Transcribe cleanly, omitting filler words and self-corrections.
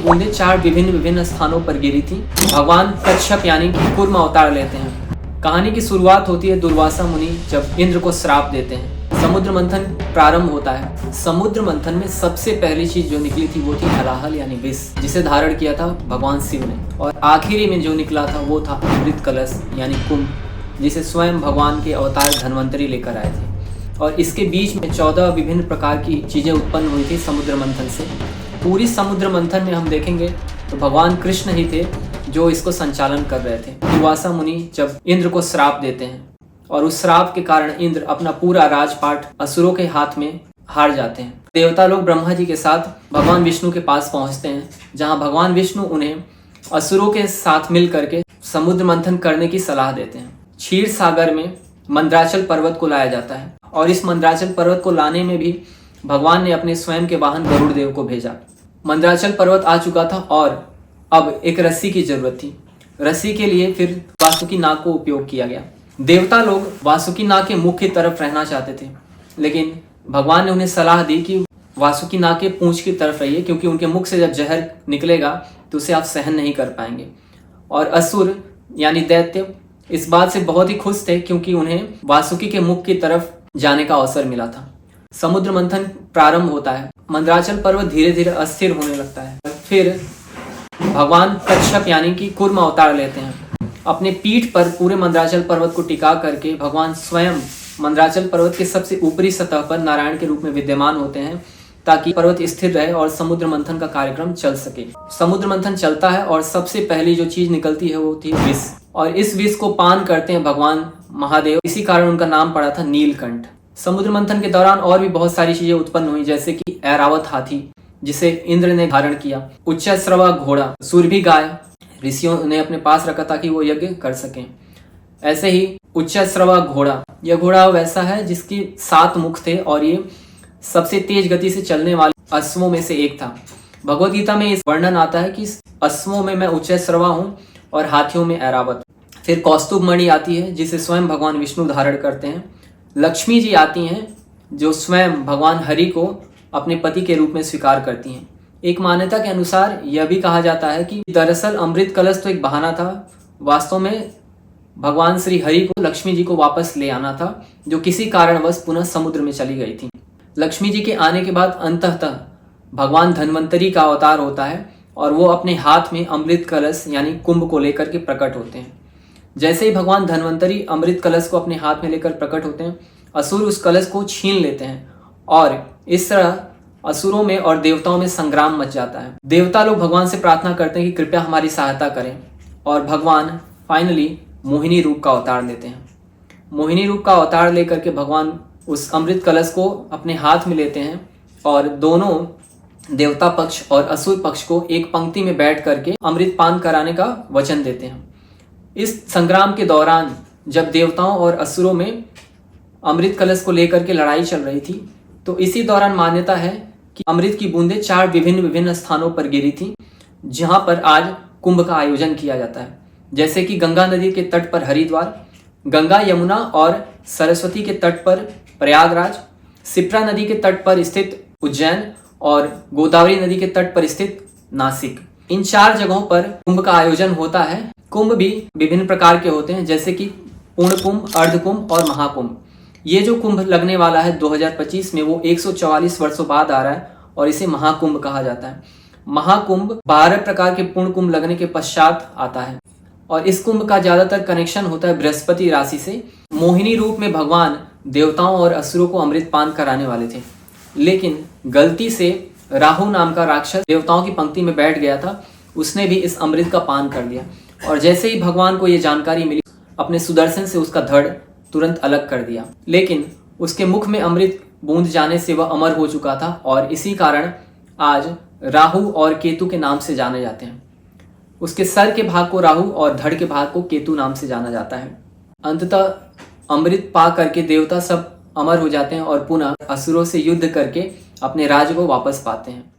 बूंदें 4 विभिन्न स्थानों पर गिरी थी। भगवान कच्छप यानी कि कूर्म अवतार लेते हैं। कहानी की शुरुआत होती है दुर्वासा मुनि जब इंद्र को श्राप देते हैं। समुद्र मंथन प्रारंभ होता है। समुद्र मंथन में सबसे पहली चीज जो निकली थी वो थी हलाहल यानी विष, जिसे धारण किया था भगवान शिव ने। और आखिरी में जो निकला था वो था अमृत कलश यानी कुंभ, जिसे स्वयं भगवान के अवतार धन्वंतरी लेकर आए थे। और इसके बीच में 14 विभिन्न प्रकार की चीजें उत्पन्न हुई थी समुद्र मंथन से। पूरी समुद्र मंथन में हम देखेंगे तो भगवान कृष्ण ही थे जो इसको संचालन कर रहे थे। दुर्वासा मुनि जब इंद्र को श्राप देते हैं और उस श्राप के कारण इंद्र अपना पूरा राजपाट असुरों के हाथ में हार जाते हैं। देवता लोग ब्रह्मा जी के साथ भगवान विष्णु के पास पहुंचते हैं, जहां भगवान विष्णु उन्हें असुरों के साथ मिल करके समुद्र मंथन करने की सलाह देते हैं। क्षीर सागर में मंदराचल पर्वत को लाया जाता है और इस मंदराचल पर्वत को लाने में भी भगवान ने अपने स्वयं के वाहन गरुड़ देव को भेजा। मंदराचल पर्वत आ चुका था और अब एक रस्सी की जरूरत थी। रस्सी के लिए फिर वासुकी नाग को उपयोग किया गया। देवता लोग वासुकी नाग के मुख की तरफ रहना चाहते थे, लेकिन भगवान ने उन्हें सलाह दी कि वासुकी नाग के पूंछ की तरफ रहिए, क्योंकि उनके मुख से जब जहर निकलेगा तो उसे आप सहन नहीं कर पाएंगे। और असुर यानी दैत्य इस बात से बहुत ही खुश थे, क्योंकि उन्हें वासुकी के मुख की तरफ जाने का अवसर मिला था। समुद्र मंथन प्रारंभ होता है। मंदराचल पर्वत धीरे धीरे अस्थिर होने लगता है। फिर भगवान कच्छप यानी कि कूर्म अवतार लेते हैं। अपने पीठ पर पूरे मंदराचल पर्वत को टिका करके भगवान स्वयं मंदराचल पर्वत के सबसे ऊपरी सतह पर नारायण के रूप में विद्यमान होते हैं, ताकि पर्वत स्थिर रहे और समुद्र मंथन का कार्यक्रम चल सके। समुद्र मंथन चलता है और सबसे पहली जो चीज निकलती है वो थी विष, और इस विष को पान करते हैं भगवान महादेव। इसी कारण उनका नाम पड़ा था नीलकंठ। समुद्र मंथन के दौरान और भी बहुत सारी चीजें उत्पन्न हुई, जैसे कि ऐरावत हाथी जिसे इंद्र ने धारण किया, उच्चश्रवा घोड़ा, सुरभि गाय ऋषियों ने अपने पास रखा ताकि वो यज्ञ कर सकें। ऐसे ही उच्चश्रवा घोड़ा, यह घोड़ा वैसा है जिसकी 7 मुख थे और ये सबसे तेज गति से चलने वाले अश्वों में से एक था। भगवद गीता में इस वर्णन आता है कि अश्वों में मैं उच्चश्रवा हूँ और हाथियों में ऐरावत। फिर कौस्तुभ मणि आती है जिसे स्वयं भगवान विष्णु धारण करते हैं। लक्ष्मी जी आती हैं जो स्वयं भगवान हरि को अपने पति के रूप में स्वीकार करती हैं। एक मान्यता के अनुसार यह भी कहा जाता है कि दरअसल अमृत कलश तो एक बहाना था, वास्तव में भगवान श्री हरि को लक्ष्मी जी को वापस ले आना था, जो किसी कारणवश पुनः समुद्र में चली गई थी। लक्ष्मी जी के आने के बाद अंततः भगवान धन्वंतरी का अवतार होता है और वो अपने हाथ में अमृत कलश यानी कुंभ को लेकर के प्रकट होते हैं। जैसे ही भगवान धन्वंतरी अमृत कलश को अपने हाथ में लेकर प्रकट होते हैं, असुर उस कलश को छीन लेते हैं और इस तरह असुरों में और देवताओं में संग्राम मच जाता है। देवता लोग भगवान से प्रार्थना करते हैं कि कृपया हमारी सहायता करें, और भगवान फाइनली मोहिनी रूप का अवतार लेते हैं। मोहिनी रूप का अवतार लेकर के भगवान उस अमृत कलश को अपने हाथ में लेते हैं और दोनों देवता पक्ष और असुर पक्ष को एक पंक्ति में बैठ करके अमृत पान कराने का वचन देते हैं। इस संग्राम के दौरान जब देवताओं और असुरों में अमृत कलश को लेकर के लड़ाई चल रही थी, तो इसी दौरान मान्यता है कि अमृत की बूंदें 4 विभिन्न स्थानों पर गिरी थी, जहां पर आज कुंभ का आयोजन किया जाता है। जैसे कि गंगा नदी के तट पर हरिद्वार, गंगा यमुना और सरस्वती के तट पर प्रयागराज, शिप्रा नदी के तट पर स्थित उज्जैन और गोदावरी नदी के तट पर स्थित नासिक। इन 4 जगहों पर कुंभ का आयोजन होता है। कुंभ भी विभिन्न प्रकार के होते हैं, जैसे कि पूर्ण कुंभ, अर्ध कुंभ और महाकुंभ। ये जो कुंभ लगने वाला है 2025 में, वो 144 वर्षों बाद आ रहा है और इसे महाकुंभ कहा जाता है। महाकुंभ 12 प्रकार के पूर्ण कुंभ लगने के पश्चात आता है और इस कुंभ का ज्यादातर कनेक्शन होता है बृहस्पति राशि से। मोहिनी रूप में भगवान देवताओं और असुरों को अमृत पान कराने वाले थे, लेकिन गलती से राहु नाम का राक्षस देवताओं की पंक्ति में बैठ गया था। उसने भी इस अमृत का पान कर लिया और जैसे ही भगवान को यह जानकारी मिली, अपने सुदर्शन से उसका धड़ तुरंत अलग कर दिया। लेकिन उसके मुख में अमृत बूंद जाने से वह अमर हो चुका था और इसी कारण आज राहु और केतु के नाम से जाने जाते हैं। उसके सर के भाग को राहु और धड़ के भाग को केतु नाम से जाना जाता है। अंततः अमृत पा करके देवता सब अमर हो जाते हैं और पुनः असुरों से युद्ध करके अपने राज्य को वापस पाते हैं।